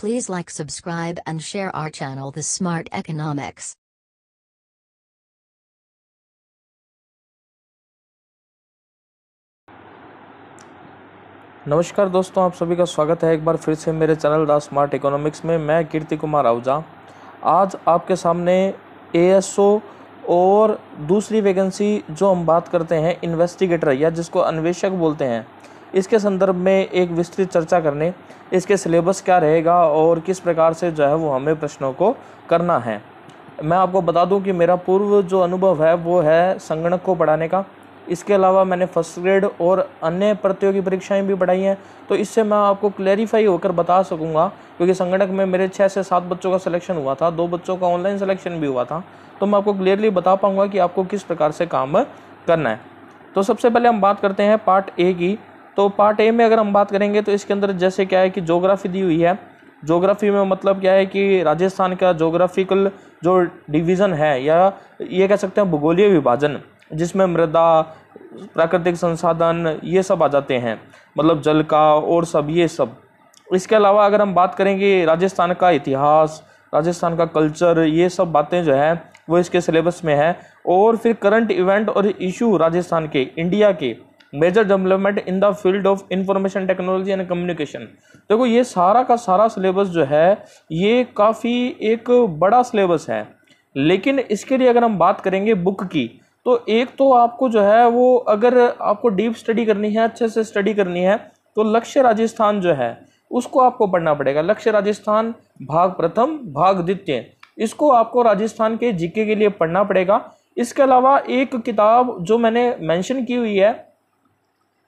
Please like, subscribe and share our channel The Smart Economics. नमस्कार दोस्तों, आप सभी का स्वागत है एक बार फिर से मेरे चैनल द स्मार्ट इकोनॉमिक्स में। मैं कीर्ति कुमार आहूजा आज आपके सामने एएसओ और दूसरी वैकेंसी जो हम बात करते हैं इन्वेस्टिगेटर या जिसको अन्वेषक बोलते हैं, इसके संदर्भ में एक विस्तृत चर्चा करने, इसके सिलेबस क्या रहेगा और किस प्रकार से जो है वो हमें प्रश्नों को करना है। मैं आपको बता दूं कि मेरा पूर्व जो अनुभव है वो है संगणक को पढ़ाने का। इसके अलावा मैंने फर्स्ट ग्रेड और अन्य प्रतियोगी परीक्षाएं भी पढ़ाई हैं, तो इससे मैं आपको क्लैरिफाई होकर बता सकूंगा। क्योंकि संगणक में मेरे 6 से 7 बच्चों का सिलेक्शन हुआ था, 2 बच्चों का ऑनलाइन सिलेक्शन भी हुआ था, तो मैं आपको क्लियरली बता पाऊंगा कि आपको किस प्रकार से काम करना है। तो सबसे पहले हम बात करते हैं पार्ट ए की। तो पार्ट ए में अगर हम बात करेंगे तो इसके अंदर जैसे क्या है कि ज्योग्राफी दी हुई है। ज्योग्राफी में मतलब क्या है कि राजस्थान का ज्योग्राफिकल जो डिवीज़न है, या ये कह सकते हैं भूगोलीय विभाजन, जिसमें मृदा, प्राकृतिक संसाधन ये सब आ जाते हैं, मतलब जल का और सब ये सब। इसके अलावा अगर हम बात करेंगे राजस्थान का इतिहास, राजस्थान का कल्चर, ये सब बातें जो है वो इसके सिलेबस में है। और फिर करंट इवेंट और इशू राजस्थान के, इंडिया के major development in the field of information technology and communication. देखो ये सारा का सारा सिलेबस जो है ये काफ़ी एक बड़ा सिलेबस है। लेकिन इसके लिए अगर हम बात करेंगे बुक की, तो एक तो आपको जो है वो अगर आपको डीप स्टडी करनी है, अच्छे से स्टडी करनी है, तो लक्ष्य राजस्थान जो है उसको आपको पढ़ना पड़ेगा। लक्ष्य राजस्थान भाग प्रथम, भाग द्वितीय, इसको आपको राजस्थान के जीके के लिए पढ़ना पड़ेगा। इसके अलावा एक किताब जो मैंने मेंशन की हुई है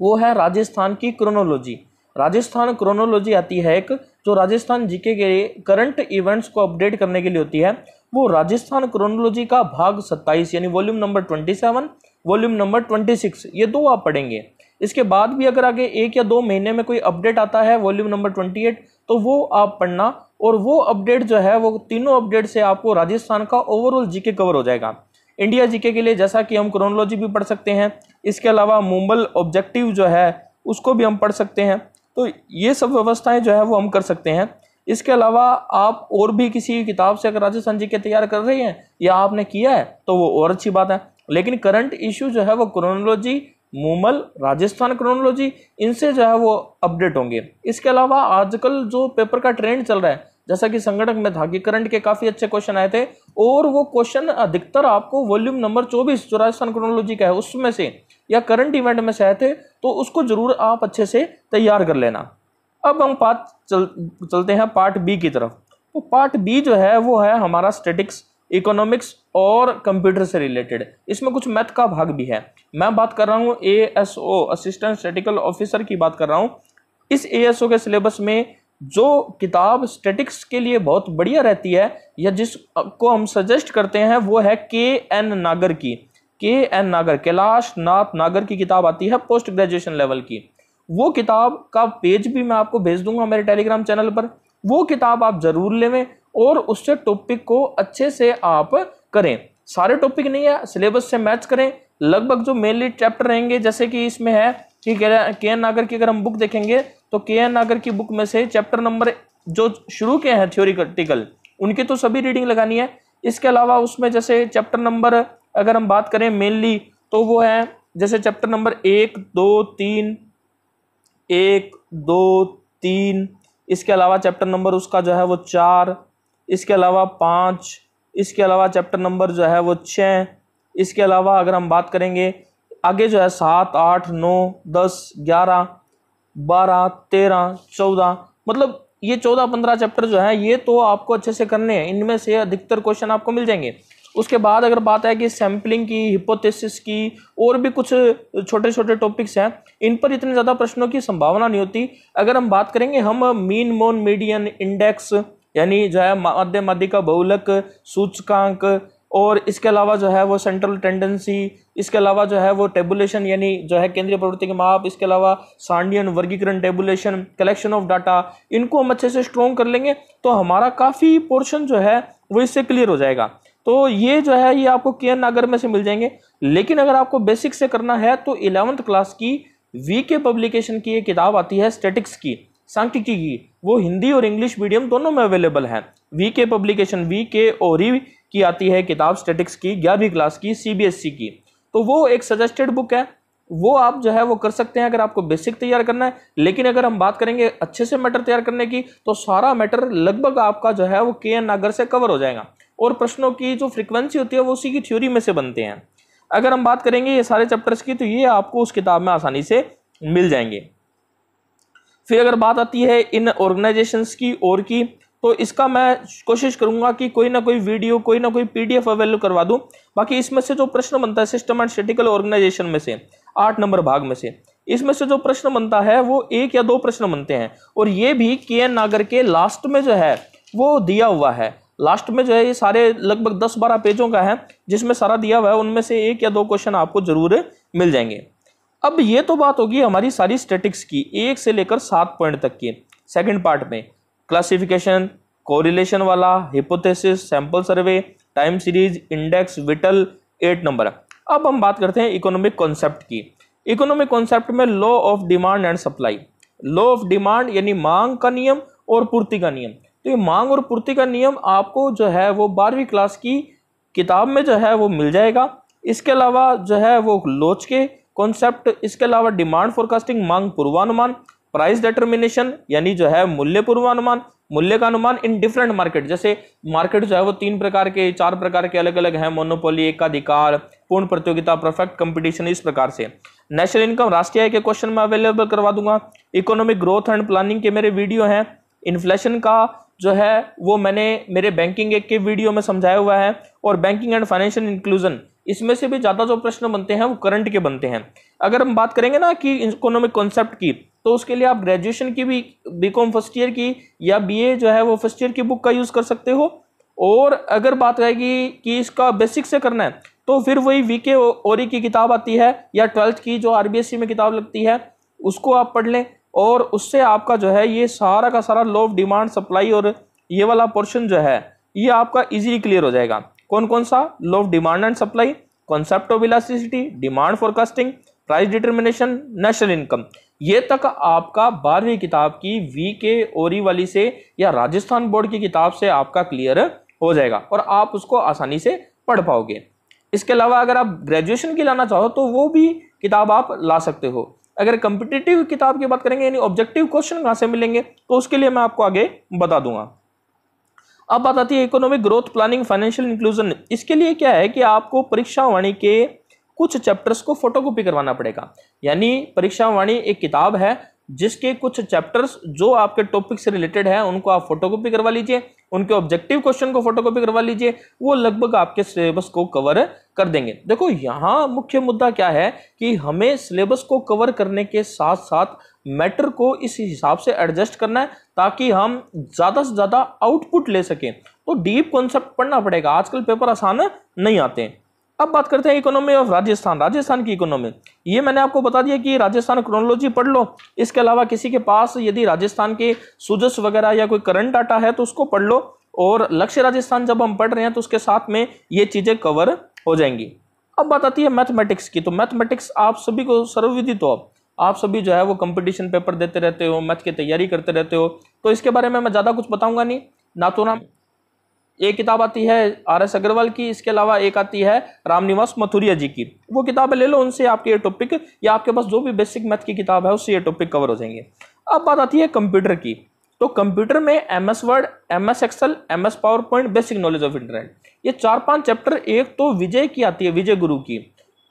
वो है राजस्थान की क्रोनोलॉजी। राजस्थान क्रोनोलॉजी आती है एक, जो राजस्थान जीके के करंट इवेंट्स को अपडेट करने के लिए होती है। वो राजस्थान क्रोनोलॉजी का भाग 27 यानी वॉल्यूम नंबर 27, वॉल्यूम नंबर 26, ये दो आप पढ़ेंगे। इसके बाद भी अगर आगे 1 या 2 महीने में कोई अपडेट आता है वॉल्यूम नंबर 28, तो वो आप पढ़ना। और वो अपडेट जो है वो तीनों अपडेट से आपको राजस्थान का ओवरऑल जीके कवर हो जाएगा। इंडिया जीके के लिए जैसा कि हम क्रोनोलॉजी भी पढ़ सकते हैं, इसके अलावा मुंबल ऑब्जेक्टिव जो है उसको भी हम पढ़ सकते हैं। तो ये सब व्यवस्थाएं जो है वो हम कर सकते हैं। इसके अलावा आप और भी किसी किताब से अगर राजस्थान जीके तैयार कर रहे हैं या आपने किया है तो वो और अच्छी बात है। लेकिन करंट इश्यू जो है वो क्रोनोलॉजी, मुंबल, राजस्थान क्रोनोलॉजी, इनसे जो है वो अपडेट होंगे। इसके अलावा आजकल जो पेपर का ट्रेंड चल रहा है, जैसा कि संगणक में था कि करंट के काफी अच्छे क्वेश्चन आए थे, और वो क्वेश्चन अधिकतर आपको वॉल्यूम नंबर 24 जो राजस्थान क्रोनोलॉजी का है उसमें से या करंट इवेंट में से आए थे, तो उसको जरूर आप अच्छे से तैयार कर लेना। अब हम चलते हैं पार्ट बी की तरफ। तो पार्ट बी जो है वो है हमारा स्टैटिक्स, इकोनॉमिक्स और कंप्यूटर से रिलेटेड। इसमें कुछ मैथ का भाग भी है। मैं बात कर रहा हूँ एएसओ, असिस्टेंट स्टैटिकल ऑफिसर की बात कर रहा हूँ। इस एएसओ के सिलेबस में जो किताब स्टैटिक्स के लिए बहुत बढ़िया रहती है या जिसको हम सजेस्ट करते हैं वो है के.एन. नागर की। के.एन. नागर, कैलाश नाथ नागर की किताब आती है पोस्ट ग्रेजुएशन लेवल की। वो किताब का पेज भी मैं आपको भेज दूंगा मेरे टेलीग्राम चैनल पर। वो किताब आप जरूर लेवें और उससे टॉपिक को अच्छे से आप करें। सारे टॉपिक नहीं है, सिलेबस से मैच करें। लगभग जो मेनली चैप्टर रहेंगे, जैसे कि इसमें है कि के.एन. नागर की अगर हम बुक देखेंगे तो के.एन. नागर की बुक में से चैप्टर नंबर जो शुरू के हैं थ्योरिटिकल, उनकी तो सभी रीडिंग लगानी है। इसके अलावा उसमें जैसे चैप्टर नंबर अगर हम बात करें मेनली, तो वो है जैसे चैप्टर नंबर 1, 2, 3, 1, 2, 3, इसके अलावा चैप्टर नंबर उसका जो है वो 4, इसके अलावा 5, इसके अलावा चैप्टर नंबर जो है वो 6, इसके अलावा अगर हम बात करेंगे आगे जो है 7, 8, 9, 10, 11, 12, 13, 14, मतलब ये 14-15 चैप्टर जो है ये तो आपको अच्छे से करने हैं। इनमें से अधिकतर क्वेश्चन आपको मिल जाएंगे। उसके बाद अगर बात है कि सैम्पलिंग की, हिपोथेसिस की और भी कुछ छोटे छोटे टॉपिक्स हैं, इन पर इतने ज़्यादा प्रश्नों की संभावना नहीं होती। अगर हम बात करेंगे हम मीन, मोन, मीडियन, इंडेक्स यानी जो है माध्य, माध्यिका, बहुलक, सूचकांक, और इसके अलावा जो है वो सेंट्रल टेंडेंसी, इसके अलावा जो है वो टेबुलेशन यानी जो है केंद्रीय प्रवृत्ति के माप, इसके अलावा सांडियन वर्गीकरण, टेबुलेशन, कलेक्शन ऑफ डाटा, इनको हम अच्छे से स्ट्रॉन्ग कर लेंगे तो हमारा काफ़ी पोर्शन जो है वो इससे क्लियर हो जाएगा। तो ये जो है ये आपको के.एन. नागर में से मिल जाएंगे। लेकिन अगर आपको बेसिक से करना है तो 11th क्लास की वीके पब्लिकेशन की एक किताब आती है स्टैटिक्स की, सांख्यिकी की, वो हिंदी और इंग्लिश मीडियम दोनों में अवेलेबल है। वीके पब्लिकेशन, वीके ओरी की आती है किताब स्टैटिक्स की 11वीं क्लास की सीबीएसई की, तो वो एक सजेस्टेड बुक है, वो आप जो है वो कर सकते हैं अगर आपको बेसिक तैयार करना है। लेकिन अगर हम बात करेंगे अच्छे से मैटर तैयार करने की, तो सारा मैटर लगभग आपका जो है वो के.एन. नागर से कवर हो जाएगा, और प्रश्नों की जो फ्रीक्वेंसी होती है वो उसी की थ्योरी में से बनते हैं। अगर हम बात करेंगे ये सारे चैप्टर्स की, तो ये आपको उस किताब में आसानी से मिल जाएंगे। फिर अगर बात आती है इन ऑर्गेनाइजेशंस की और की, तो इसका मैं कोशिश करूंगा कि कोई ना कोई वीडियो, कोई ना कोई पीडीएफ अवेलेबल करवा दूं। बाकी इसमें से जो प्रश्न बनता है सिस्टम एंड स्टैटिकल ऑर्गेनाइजेशन में से 8 नंबर भाग में से, इसमें से जो प्रश्न बनता है वो 1 या 2 प्रश्न बनते हैं, और ये भी के.एन. नागर के लास्ट में जो है वो दिया हुआ है। लास्ट में जो है ये सारे लगभग 10-12 पेजों का है जिसमें सारा दिया हुआ है, उनमें से 1 या 2 क्वेश्चन आपको जरूर मिल जाएंगे। अब ये तो बात होगी हमारी सारी स्टैटिक्स की 1 से लेकर 7 पॉइंट तक की। सेकंड पार्ट में क्लासिफिकेशन, कोरिलेशन वाला, hypothesis, sample survey, time series, index, whittle, 8 number. अब हम बात करते हैं इकोनॉमिक कॉन्सेप्ट की। इकोनॉमिक कॉन्सेप्ट में law of demand and supply. Law of demand यानी मांग का नियम और पूर्ति का नियम। तो ये मांग और पूर्ति का नियम आपको जो है वो 12वीं क्लास की किताब में जो है वो मिल जाएगा। इसके अलावा जो है वो लोच के कॉन्सेप्ट, इसके अलावा डिमांड फोरकास्टिंग, मांग पूर्वानुमान, प्राइस डिटर्मिनेशन यानी जो है मूल्य पूर्वानुमान, मूल्य का अनुमान इन डिफरेंट मार्केट। जैसे मार्केट जो है वो 3 प्रकार के, 4 प्रकार के अलग अलग हैं, मोनोपोली, एकाधिकार, पूर्ण प्रतियोगिता, परफेक्ट कंपटीशन, इस प्रकार से। नेशनल इनकम, राष्ट्रीय आय के क्वेश्चन में अवेलेबल करवा दूंगा। इकोनॉमिक ग्रोथ एंड प्लानिंग के मेरे वीडियो हैं। इन्फ्लेशन का जो है वो मैंने मेरे बैंकिंग एक के वीडियो में समझाया हुआ है। और बैंकिंग एंड फाइनेंशियल इंक्लूजन, इसमें से भी ज्यादा जो प्रश्न बनते हैं वो करंट के बनते हैं। अगर हम बात करेंगे ना कि इकोनॉमिक कॉन्सेप्ट की, तो उसके लिए आप ग्रेजुएशन की भी बीकॉम फर्स्ट ईयर की या बीए जो है वो फर्स्ट ईयर की बुक का यूज कर सकते हो। और अगर बात आएगी कि इसका बेसिक से करना है, तो फिर वही वीके ओरी की किताब आती है या 12th की जो आरबीएससी में किताब लगती है उसको आप पढ़ लें, और उससे आपका जो है ये सारा का सारा लॉ ऑफ डिमांड सप्लाई और ये वाला पोर्शन जो है ये आपका इजीली क्लियर हो जाएगा। कौन कौन सा? Law of demand and supply, concept of elasticity, demand forecasting, price determination, national income, ये तक आपका 12वीं किताब की वीके ओरी वाली से या राजस्थान बोर्ड की किताब से आपका क्लियर हो जाएगा और आप उसको आसानी से पढ़ पाओगे। इसके अलावा अगर आप ग्रेजुएशन की लाना चाहो तो वो भी किताब आप ला सकते हो। अगर कॉम्पिटिटिव किताब की बात करेंगे यानी ऑब्जेक्टिव क्वेश्चन कहां से मिलेंगे, तो उसके लिए मैं आपको आगे बता दूंगा। अब बात आती है economic growth planning financial inclusion. इसके लिए क्या है कि आपको परीक्षा वाणी के कुछ चैप्टर्स को फोटोकॉपी करवाना पड़ेगा। यानी परीक्षा वाणी एक किताब है जिसके कुछ चैप्टर्स जो आपके टॉपिक से रिलेटेड है उनको आप फोटोकॉपी करवा लीजिए, उनके ऑब्जेक्टिव क्वेश्चन को फोटोकॉपी करवा लीजिए, वो लगभग आपके सिलेबस को कवर कर देंगे। देखो यहाँ मुख्य मुद्दा क्या है कि हमें सिलेबस को कवर करने के साथ साथ मैटर को इस हिसाब से एडजस्ट करना है ताकि हम ज्यादा से ज्यादा आउटपुट ले सकें। तो डीप कॉन्सेप्ट पढ़ना पड़ेगा, आजकल पेपर आसान नहीं आते। अब बात करते हैं इकोनॉमी ऑफ राजस्थान, राजस्थान की इकोनॉमी। ये मैंने आपको बता दिया कि राजस्थान क्रोनोलॉजी पढ़ लो। इसके अलावा किसी के पास यदि राजस्थान के सुजस वगैरह या कोई करंट डाटा है तो उसको पढ़ लो। और लक्ष्य राजस्थान जब हम पढ़ रहे हैं तो उसके साथ में ये चीजें कवर हो जाएंगी। अब बात आती है मैथमेटिक्स की। तो मैथमेटिक्स आप सभी को सर्वविदित हो, आप सभी जो है वो कंपटीशन पेपर देते रहते हो, मैथ की तैयारी करते रहते हो, तो इसके बारे में मैं ज्यादा कुछ बताऊंगा नहीं। ना तो ना एक किताब आती है आर.एस. अग्रवाल की, इसके अलावा एक आती है रामनिवास मथुरिया जी की, वो किताबें ले लो, उनसे आपके ये टॉपिक या आपके पास जो भी बेसिक मैथ की किताब है उससे ये टॉपिक कवर हो जाएंगे। अब बात आती है कंप्यूटर की। तो कंप्यूटर में MS Word, MS Excel, MS PowerPoint, basic knowledge of internet, ये 4-5 चैप्टर। एक तो विजय की आती है, विजय गुरु की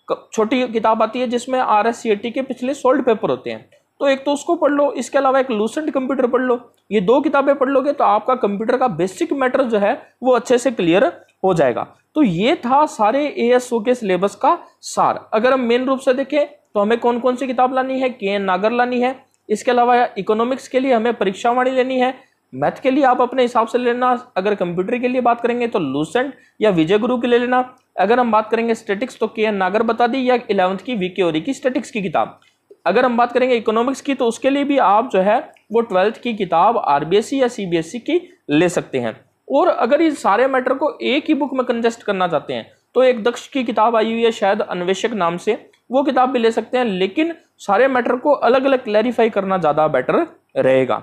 छोटी किताब आती है जिसमें RSCET के पिछले सोल्ड पेपर होते हैं, तो एक तो उसको पढ़ लो। इसके अलावा एक लूसेंट कंप्यूटर पढ़ लो। ये 2 किताबें पढ़ लोगे तो आपका कंप्यूटर का बेसिक मैटर जो है वो अच्छे से क्लियर हो जाएगा। तो ये था सारे ASO के सिलेबस का सार। अगर हम मेन रूप से देखें तो हमें कौन कौन सी किताब लानी है, के.एन. नागर लानी है। इसके अलावा इकोनॉमिक्स के लिए हमें परीक्षा वाणी लेनी है। मैथ के लिए आप अपने हिसाब से लेना। अगर कंप्यूटर के लिए बात करेंगे तो लूसेंट या विजय गुरु के ले लेना। अगर हम बात करेंगे स्टैटिक्स तो के.एन. नागर बता दी, या 11th की वीके ओरी की स्टैटिक्स की किताब। अगर हम बात करेंगे इकोनॉमिक्स की तो उसके लिए भी आप जो है वो 12th की किताब आरबीएसई या सीबीएसई की ले सकते हैं। और अगर इस सारे मैटर को एक ही बुक में कंजेस्ट करना चाहते हैं तो एक दक्ष की किताब आई हुई है शायद अन्वेषक नाम से, वो किताब भी ले सकते हैं। लेकिन सारे मैटर को अलग अलग क्लैरिफाई करना ज्यादा बेटर रहेगा।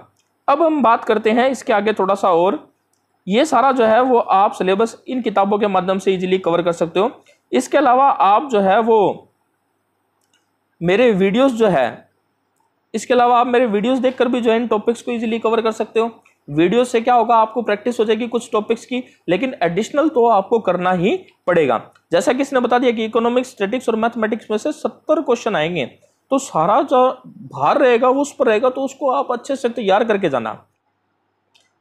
अब हम बात करते हैं इसके आगे थोड़ा सा, और ये सारा जो है वो आप सिलेबस इन किताबों के माध्यम से इजीली कवर कर सकते हो। इसके अलावा आप जो है वो मेरे वीडियोस जो है, इसके अलावा आप मेरे वीडियोस देखकर भी जो है इन टॉपिक्स को इजीली कवर कर सकते हो। वीडियो से क्या होगा, आपको प्रैक्टिस हो जाएगी कुछ टॉपिक्स की, लेकिन एडिशनल तो आपको करना ही पड़ेगा। जैसा कि इसने बता दिया कि इकोनॉमिक्स, स्टैटिक्स और मैथमेटिक्स में से 70 क्वेश्चन आएंगे, तो सारा जो भार रहेगा वो उस पर रहेगा, तो उसको आप अच्छे से तैयार करके जाना।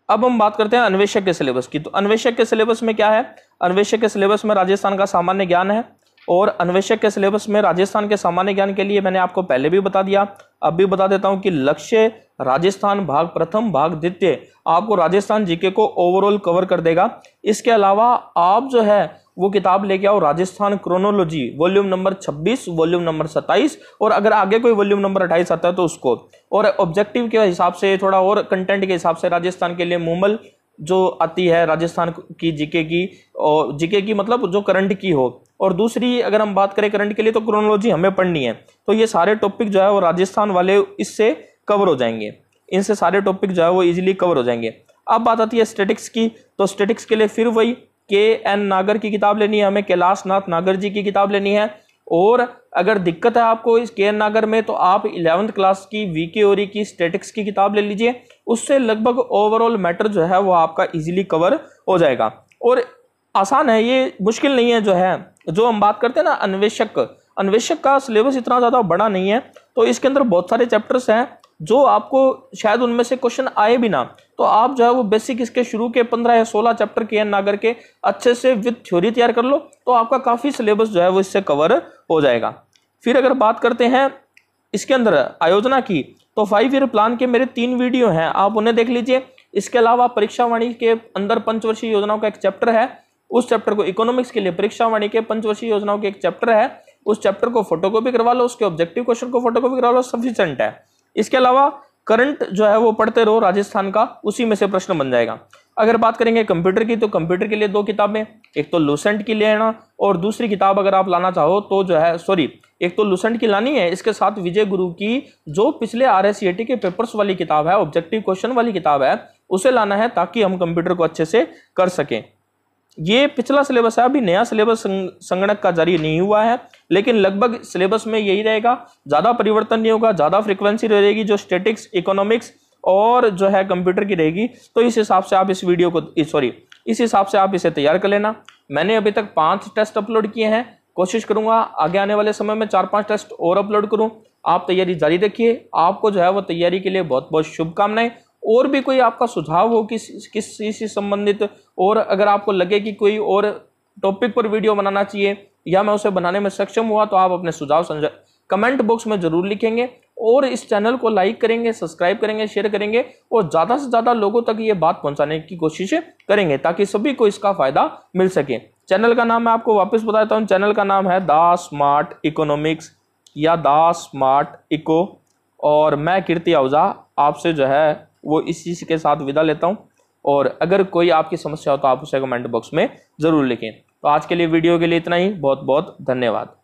अब हम बात करते हैं अन्वेषक के सिलेबस की। तो अन्वेषक के सिलेबस में क्या है, अन्वेषक के सिलेबस में राजस्थान का सामान्य ज्ञान है, और अन्वेषक के सिलेबस में राजस्थान के सामान्य ज्ञान के लिए मैंने आपको पहले भी बता दिया, अब भी बता देता हूं कि लक्ष्य राजस्थान भाग प्रथम भाग द्वितीय आपको राजस्थान जीके को ओवरऑल कवर कर देगा। इसके अलावा आप जो है वो किताब लेके आओ Rajasthan chronology volume number 26, volume number 27, और अगर आगे कोई वॉल्यूम नंबर 28 आता है तो उसको, और ऑब्जेक्टिव के हिसाब से थोड़ा और कंटेंट के हिसाब से राजस्थान के लिए मूमल जो आती है राजस्थान की जीके की, और जीके की मतलब जो करंट की हो, और दूसरी अगर हम बात करें करंट के लिए तो क्रोनोलॉजी हमें पढ़नी है। तो ये सारे टॉपिक जो है वो राजस्थान वाले इससे कवर हो जाएंगे, इनसे सारे टॉपिक जो है वो इजीली कवर हो जाएंगे। अब बात आती है स्टैटिक्स की। तो स्टैटिक्स के लिए फिर वही के.एन. नागर की किताब लेनी है, हमें कैलाश नाथ नागर जी की किताब लेनी है। और अगर दिक्कत है आपको इस के.एन. नागर में, तो आप 11th क्लास की वीके ओरी की स्टैटिक्स की किताब ले लीजिए, उससे लगभग ओवरऑल मैटर जो है वो आपका इजीली कवर हो जाएगा। और आसान है, ये मुश्किल नहीं है। जो हम बात करते हैं ना अन्वेषक का सिलेबस इतना ज़्यादा बड़ा नहीं है, तो इसके अंदर बहुत सारे चैप्टर्स हैं जो आपको शायद उनमें से क्वेश्चन आए भी ना, तो आप जो है वो बेसिक इसके शुरू के 15 या 16 चैप्टर के नागर के अच्छे से विद थ्योरी तैयार कर लो, तो आपका काफ़ी सिलेबस जो है वो इससे कवर हो जाएगा। फिर अगर बात करते हैं इसके अंदर आयोजना की, तो 5 ईयर प्लान के मेरे 3 वीडियो हैं, आप उन्हें देख लीजिए। इसके अलावा परीक्षा वाणी के अंदर पंचवर्षीय योजनाओं का एक चैप्टर है, उस चैप्टर को, इकोनॉमिक्स के लिए परीक्षा वाणी के पंचवर्षीय योजनाओं के एक चैप्टर है, उस चैप्टर को फोटोकॉपी करवा लो, उसके ऑब्जेक्टिव क्वेश्चन को फोटोकॉपी करवा लो, सफिशिएंट है। इसके अलावा करंट जो है वो पढ़ते रहो राजस्थान का, उसी में से प्रश्न बन जाएगा। अगर बात करेंगे कंप्यूटर की, तो कंप्यूटर के लिए 2 किताबें, एक तो लूसेंट की लेना, और दूसरी किताब अगर आप लाना चाहो तो जो है एक तो लूसेंट की लानी है, इसके साथ विजय गुरु की जो पिछले RSCET के पेपर्स वाली किताब है, ऑब्जेक्टिव क्वेश्चन वाली किताब है, उसे लाना है, ताकि हम कंप्यूटर को अच्छे से कर सकें। ये पिछला सिलेबस है, अभी नया सिलेबस संगणक का जारी नहीं हुआ है, लेकिन लगभग सिलेबस में यही रहेगा, ज्यादा परिवर्तन नहीं होगा, ज्यादा फ्रीक्वेंसी रहेगी जो स्टैटिक्स, इकोनॉमिक्स और जो है कंप्यूटर की रहेगी। तो इस हिसाब से आप इस हिसाब से आप इसे तैयार कर लेना। मैंने अभी तक 5 टेस्ट अपलोड किए हैं, कोशिश करूंगा आगे आने वाले समय में 4-5 टेस्ट और अपलोड करूं। आप तैयारी जारी रखिए, आपको जो है वो तैयारी के लिए बहुत बहुत शुभकामनाएं। और भी कोई आपका सुझाव हो किस से संबंधित, और अगर आपको लगे कि कोई और टॉपिक पर वीडियो बनाना चाहिए या मैं उसे बनाने में सक्षम हुआ, तो आप अपने सुझाव कमेंट बॉक्स में जरूर लिखेंगे, और इस चैनल को लाइक करेंगे, सब्सक्राइब करेंगे, शेयर करेंगे, और ज़्यादा से ज़्यादा लोगों तक ये बात पहुंचाने की कोशिश करेंगे, ताकि सभी को इसका फायदा मिल सके। चैनल का नाम मैं आपको वापस बता देता हूँ, चैनल का नाम है द स्मार्ट इकोनॉमिक्स या द स्मार्ट इको, और मैं कीर्ति आहूजा आपसे जो है वो इसी के साथ विदा लेता हूं। और अगर कोई आपकी समस्या हो तो आप उसे कमेंट बॉक्स में जरूर लिखें। तो आज के लिए वीडियो के लिए इतना ही, बहुत बहुत धन्यवाद।